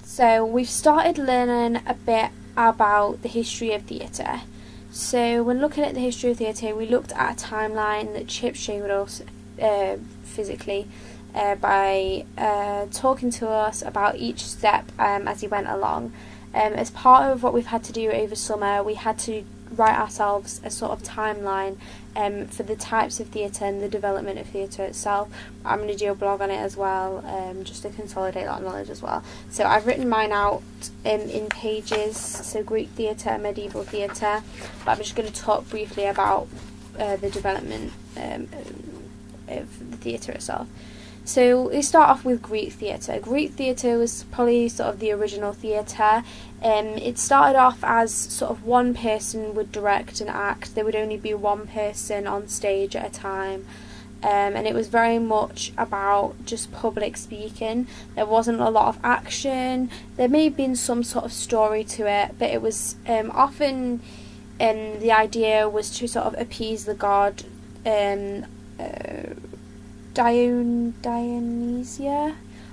So we've started learning a bit about the history of theatre. So when looking at the history of theatre, we looked at a timeline that Chip showed us physically by talking to us about each step as he went along. As part of what we've had to do over summer, we had to write ourselves a sort of timeline for the types of theatre and the development of theatre itself. I'm going to do a blog on it as well, just to consolidate that knowledge as well. So I've written mine out in pages, so Greek theatre and medieval theatre, but I'm just going to talk briefly about the development of the theatre itself. So we start off with Greek theatre. Greek theatre was probably sort of the original theatre. It started off as sort of one person would direct an act. There would only be one person on stage at a time. And it was very much about just public speaking. There wasn't a lot of action. There may have been some sort of story to it, but it was often the idea was to sort of appease the god Dionysia.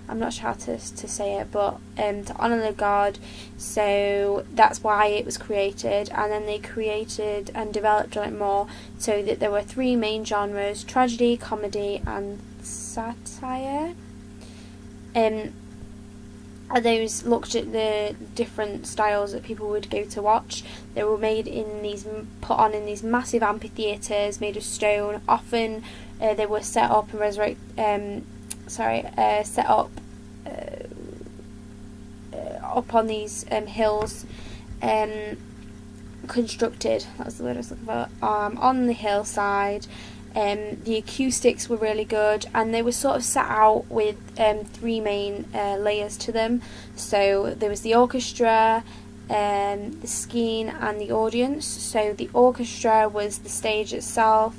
I'm not sure how to say it, but to honour the god. So that's why it was created, and then they created and developed on it more, so that there were three main genres: tragedy, comedy and satire. And those looked at the different styles that people would go to watch. They were put on in these massive amphitheatres made of stone. Often they were set up and up on these hills, constructed. That's the word I was looking for. On the hillside. The acoustics were really good, and they were sort of set out with three main layers to them. So there was the orchestra, the scene, and the audience. So the orchestra was the stage itself,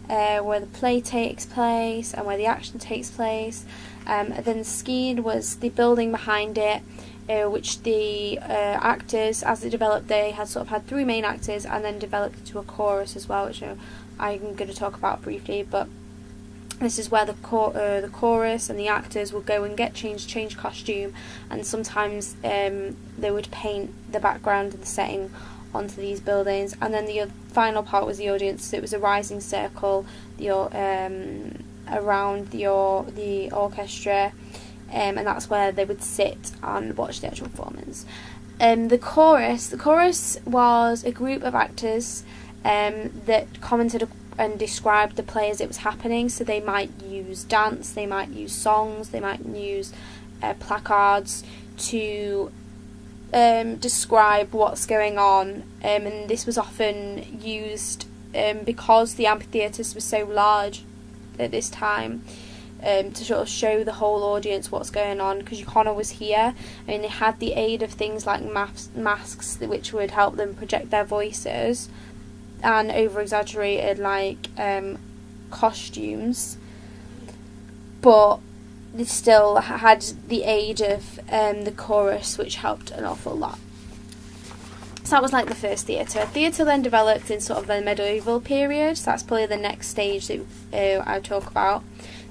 where the play takes place and where the action takes place. Then the scene was the building behind it, which the actors, as it developed, they had sort of had three main actors and then developed into a chorus as well, which I'm going to talk about briefly. But this is where the chorus and the actors would go and change costume, and sometimes they would paint the background and the setting onto these buildings. And then the final part was the audience. So it was a rising circle around the orchestra, and that's where they would sit and watch the actual performance. The chorus was a group of actors that commented and described the play as it was happening. So they might use dance, they might use songs, they might use placards to describe what's going on, and this was often used because the amphitheatres were so large at this time, to sort of show the whole audience what's going on, because you can't always hear. I mean, they had the aid of things like masks, which would help them project their voices, and over-exaggerated costumes, but they still had the aid of the chorus, which helped an awful lot. So that was like the first theatre. Theatre then developed in sort of the medieval period, so that's probably the next stage that I'll talk about.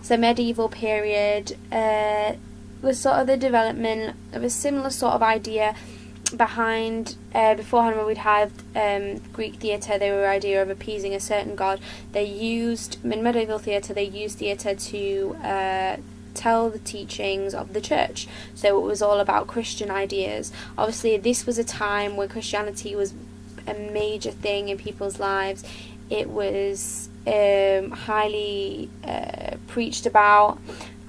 So medieval period was sort of the development of a similar sort of idea behind. Beforehand, we'd have Greek theatre. They were idea of appeasing a certain god. In medieval theatre, they used theatre to tell the teachings of the church. So it was all about Christian ideas. Obviously, this was a time where Christianity was a major thing in people's lives. It was highly preached about,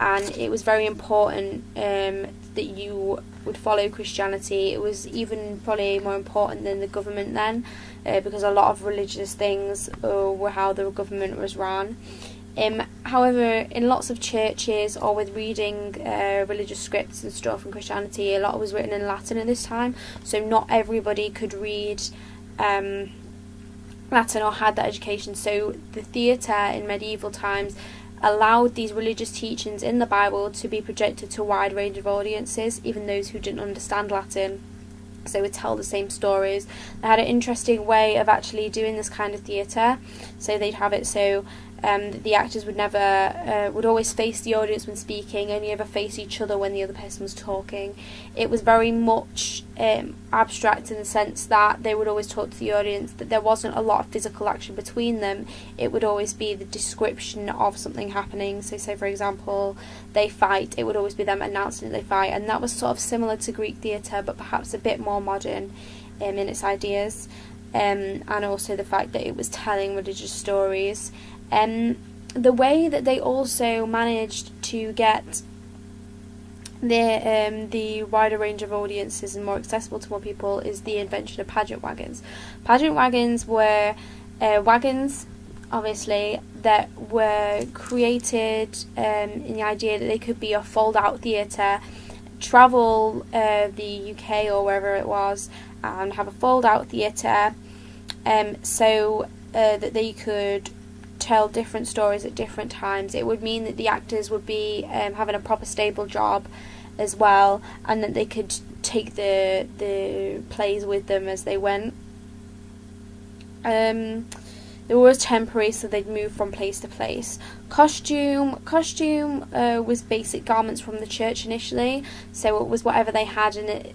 and it was very important that you would follow Christianity. It was even probably more important than the government then, because a lot of religious things were how the government was run. However, in lots of churches, or with reading religious scripts and stuff from Christianity, a lot was written in Latin at this time, so not everybody could read Latin or had that education. So the theatre in medieval times allowed these religious teachings in the Bible to be projected to a wide range of audiences, even those who didn't understand Latin. So they would tell the same stories. They had an interesting way of actually doing this kind of theatre. So they'd have it so the actors would never would always face the audience when speaking, only ever face each other when the other person was talking. It was very much abstract in the sense that they would always talk to the audience, that there wasn't a lot of physical action between them. It would always be the description of something happening. So say for example they fight, it would always be them announcing that they fight, and that was sort of similar to Greek theatre but perhaps a bit more modern in its ideas, and also the fact that it was telling religious stories. The way that they also managed to get the wider range of audiences and more accessible to more people is the invention of pageant wagons. Pageant wagons were wagons, obviously, that were created in the idea that they could be a fold-out theatre, travel the UK or wherever it was, and have a fold-out theatre, so that they could tell different stories at different times. It would mean that the actors would be having a proper stable job as well, and that they could take the plays with them as they went. They were always temporary, so they'd move from place to place. Costume was basic garments from the church initially, so it was whatever they had in it.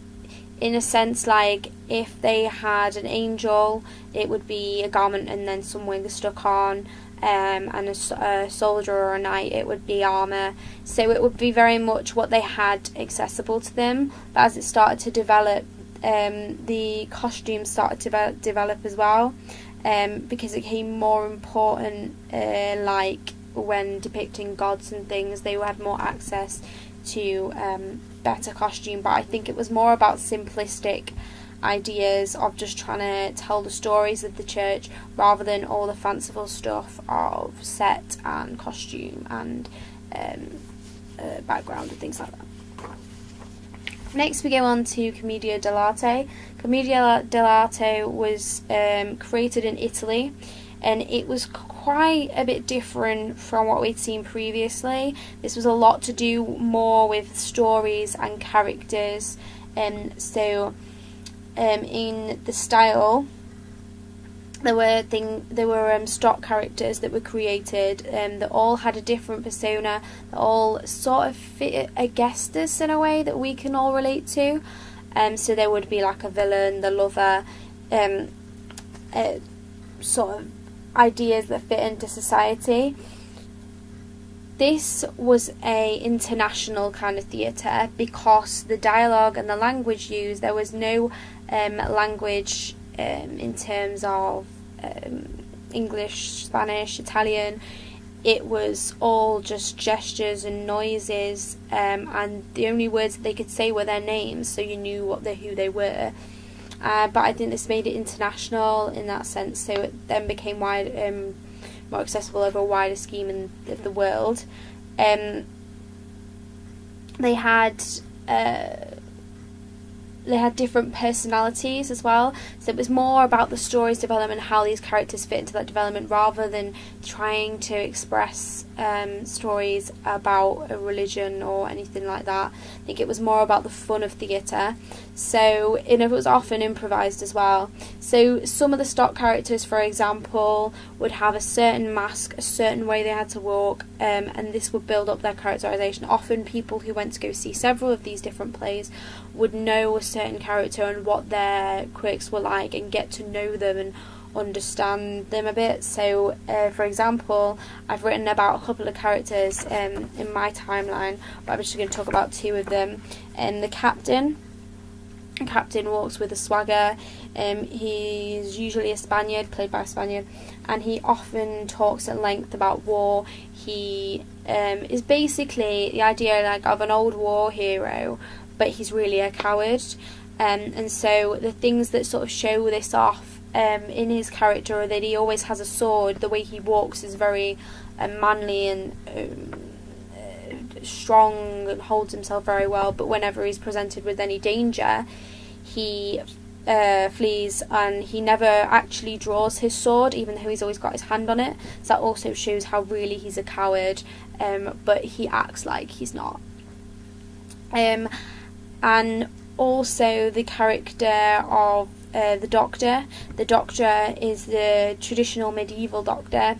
In a sense, like if they had an angel, it would be a garment and then some wings stuck on, and a soldier or a knight, it would be armour. So it would be very much what they had accessible to them. But as it started to develop, the costumes started to develop as well, because it became more important, like when depicting gods and things, they had more access to better costume. But I think it was more about simplistic ideas of just trying to tell the stories of the church rather than all the fanciful stuff of set and costume and background and things like that. Next we go on to Commedia dell'arte. Commedia dell'arte was created in Italy, and it was quite a bit different from what we'd seen previously. This was a lot to do more with stories and characters, so in the style there were stock characters that were created, that all had a different persona, that all sort of fit Aegisthus in a way that we can all relate to. So there would be like a villain, the lover, sort of ideas that fit into society. This was a international kind of theatre because the dialogue and the language used, there was no language in terms of English, Spanish, Italian. It was all just gestures and noises, and the only words that they could say were their names, so you knew who they were. But I think this made it international in that sense, so it then became more accessible over a wider scheme of the world. They had different personalities as well, so it was more about the story's development, how these characters fit into that development, rather than trying to express stories about a religion or anything like that. I think it was more about the fun of theatre, so it was often improvised as well. So some of the stock characters, for example, would have a certain mask, a certain way they had to walk, and this would build up their characterisation. Often people who went to go see several of these different plays would know a certain character and what their quirks were like and get to know them and understand them a bit. So for example, I've written about a couple of characters in my timeline, but I'm just going to talk about two of them. The captain walks with a swagger. He's usually a Spaniard, played by a Spaniard, and he often talks at length about war. He is basically the idea like of an old war hero, but he's really a coward. And so the things that sort of show this off in his character are that he always has a sword. The way he walks is very manly and strong and holds himself very well, but whenever he's presented with any danger, he flees, and he never actually draws his sword, even though he's always got his hand on it. So that also shows how really he's a coward, but he acts like he's not. And also the character of the Doctor. The Doctor is the traditional medieval Doctor.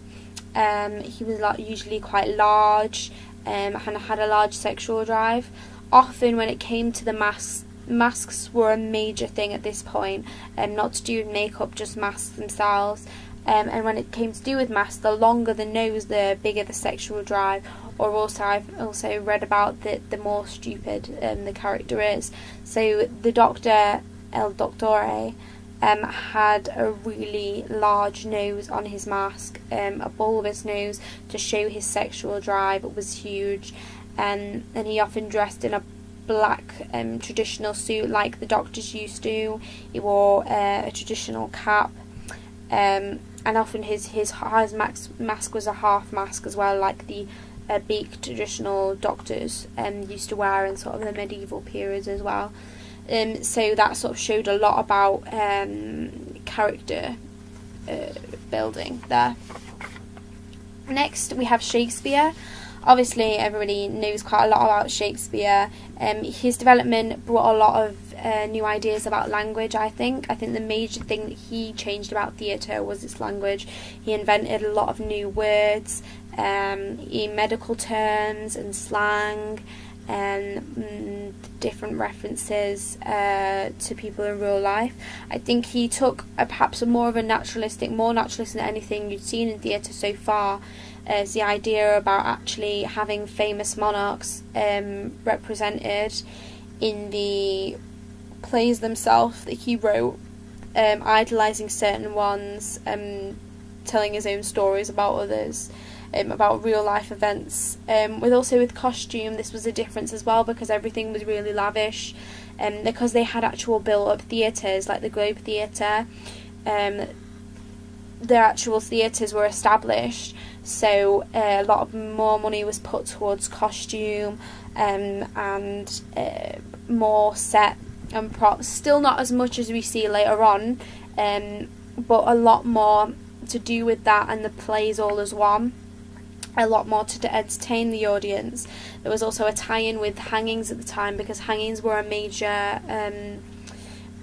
He was usually quite large and had a large sexual drive. Often when it came to the masks were a major thing at this point, not to do with makeup, just masks themselves. And when it came to do with masks, the longer the nose, the bigger the sexual drive. Or also, I've also read about the more stupid the character is. So the Doctor, El Doctore, had a really large nose on his mask, a bulbous nose to show his sexual drive. It was huge, and he often dressed in a black traditional suit like the doctors used to. He wore a traditional cap, and often his mask was a half mask as well, like the beak traditional doctors used to wear in sort of the medieval periods as well. So that sort of showed a lot about character building there. Next we have Shakespeare. Obviously everybody knows quite a lot about Shakespeare. His development brought a lot of new ideas about language, I think. The major thing that he changed about theatre was its language. He invented a lot of new words, medical terms and slang, and different references to people in real life. I think he took perhaps more naturalistic than anything you'd seen in theatre so far, as the idea about actually having famous monarchs represented in the plays themselves that he wrote, idolising certain ones, telling his own stories about others, about real life events. With costume, this was a difference as well, because everything was really lavish, because they had actual built up theatres like the Globe Theatre. Their actual theatres were established, so a lot of more money was put towards costume and more set and props. Still not as much as we see later on, but a lot more to do with that, and the plays all as one. A lot more to entertain the audience. There was also a tie-in with hangings at the time, because hangings were a major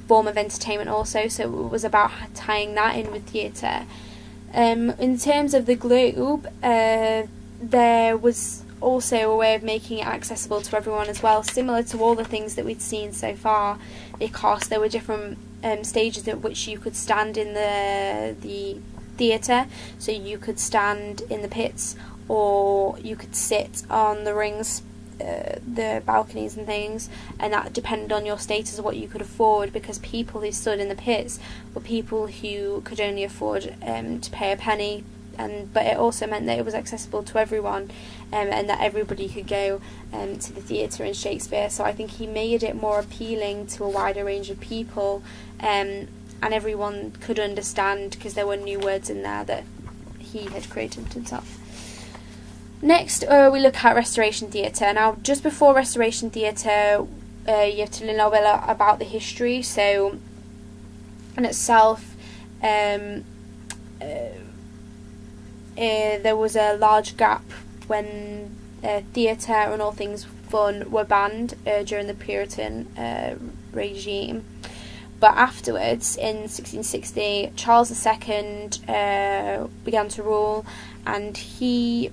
form of entertainment also, so it was about tying that in with theatre. In terms of the Globe, there was also a way of making it accessible to everyone as well, similar to all the things that we'd seen so far, because there were different stages at which you could stand in the theatre. So you could stand in the pits, or you could sit on the rings, the balconies and things, and that depended on your status of what you could afford, because people who stood in the pits were people who could only afford to pay a penny, but it also meant that it was accessible to everyone, and that everybody could go to the theatre in Shakespeare. So I think he made it more appealing to a wider range of people, and everyone could understand, because there were new words in there that he had created himself. Next, we look at Restoration Theatre. Now, just before Restoration Theatre, you have to know about the history. So, in itself, there was a large gap when theatre and all things fun were banned during the Puritan regime. But afterwards, in 1660, Charles II began to rule, and he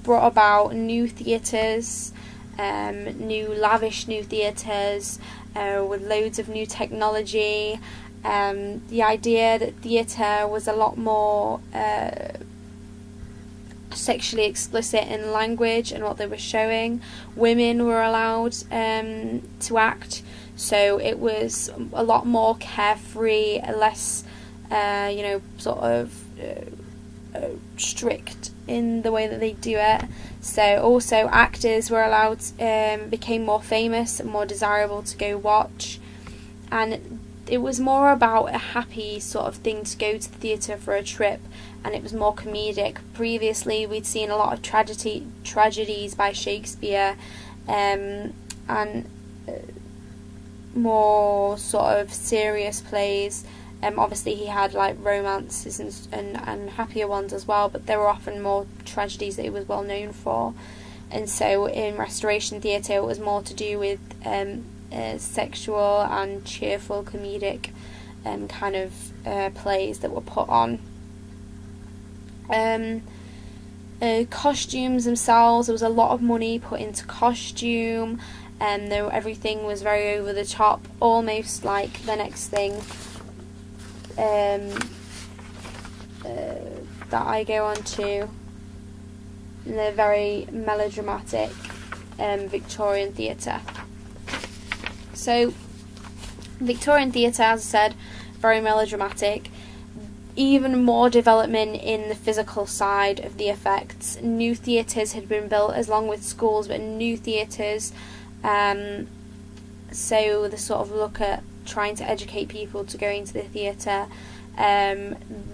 brought about new theatres, lavish new theatres, with loads of new technology. The idea that theatre was a lot more sexually explicit in language and what they were showing. Women were allowed to act, so it was a lot more carefree, less strict in the way that they do it. So also actors were allowed, became more famous and more desirable to go watch, and it was more about a happy sort of thing to go to the theatre for a trip, and it was more comedic. Previously we'd seen a lot of tragedies by Shakespeare, and more sort of serious plays. Obviously he had like romances and happier ones as well, but there were often more tragedies that he was well known for. And so in Restoration Theatre it was more to do with sexual and cheerful comedic kind of plays that were put on. Costumes themselves, there was a lot of money put into costume, and everything was very over the top, almost like the next thing that I go on to, the very melodramatic Victorian theatre. So Victorian theatre, as I said, very melodramatic. Even more development in the physical side of the effects. New theatres had been built along with schools, but new theatres. So the sort of look at trying to educate people to go into the theatre.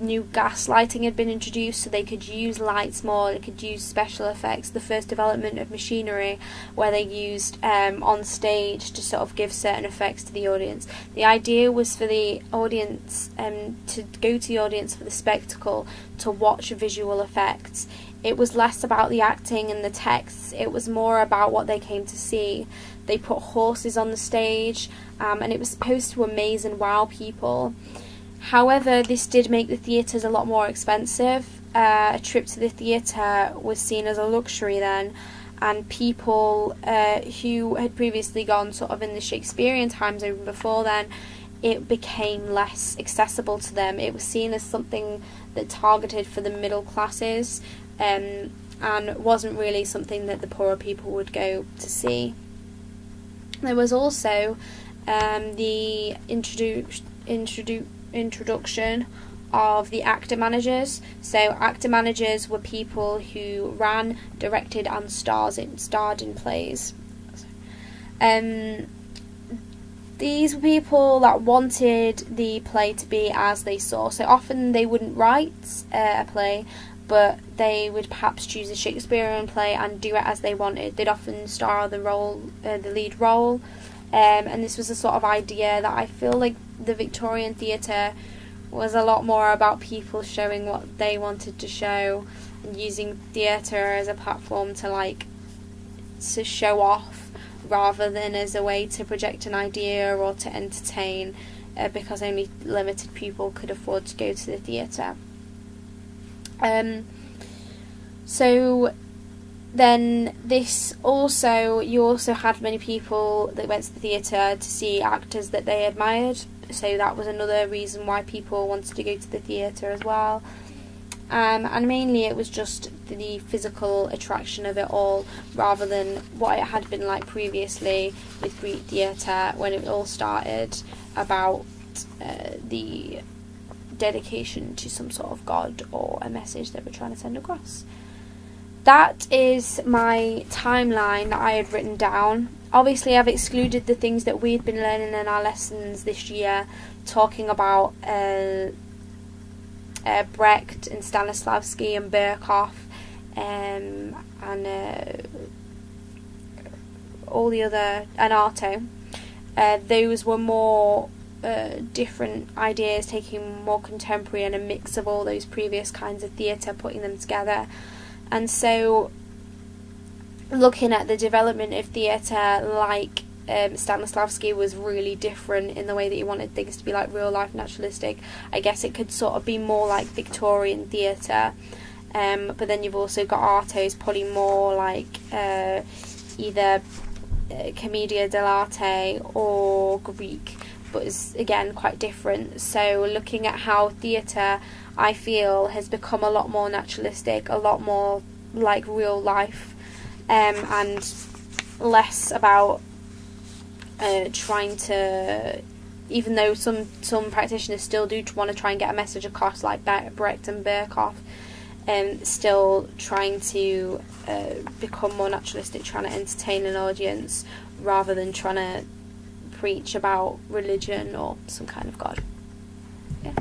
New gas lighting had been introduced, so they could use lights more, they could use special effects. The first development of machinery, where they used on stage to sort of give certain effects to the audience. The idea was for the audience to go to the audience for the spectacle, to watch visual effects. It was less about the acting and the texts, it was more about what they came to see. They put horses on the stage, and it was supposed to amaze and wow people. However, this did make the theatres a lot more expensive. A trip to the theatre was seen as a luxury then, and people who had previously gone sort of in the Shakespearean times, even before then, it became less accessible to them. It was seen as something that targeted for the middle classes, and wasn't really something that the poorer people would go to see. There was also the introduction of the actor managers. So actor managers were people who ran, directed and starred in plays. These were people that wanted the play to be as they saw. So often they wouldn't write a play, but they would perhaps choose a Shakespearean play and do it as they wanted. They'd often star the lead role. And this was a sort of idea that I feel like the Victorian theatre was a lot more about people showing what they wanted to show, and using theatre as a platform to show off, rather than as a way to project an idea or to entertain, because only limited people could afford to go to the theatre. So then you also had many people that went to the theatre to see actors that they admired, so that was another reason why people wanted to go to the theatre as well. And mainly it was just the physical attraction of it all, rather than what it had been like previously with Greek theatre, when it all started about the dedication to some sort of god or a message that we're trying to send across. That is my timeline that I had written down. Obviously, I've excluded the things that we'd been learning in our lessons this year, talking about Brecht and Stanislavski and Berkhoff, and all the other, and Artaud. Those were more different ideas, taking more contemporary and a mix of all those previous kinds of theatre, putting them together. And so, looking at the development of theatre, like Stanislavski was really different in the way that he wanted things to be like real life naturalistic. I guess it could sort of be more like Victorian theatre, but then you've also got Artaud's probably more like either Commedia dell'arte or Greek, but is again quite different. So looking at how theatre, I feel, has become a lot more naturalistic, a lot more like real life, and less about trying to, even though some practitioners still do want to try and get a message across, like Brecht and Berkhoff, still trying to become more naturalistic, trying to entertain an audience rather than trying to preach about religion or some kind of god. Yeah.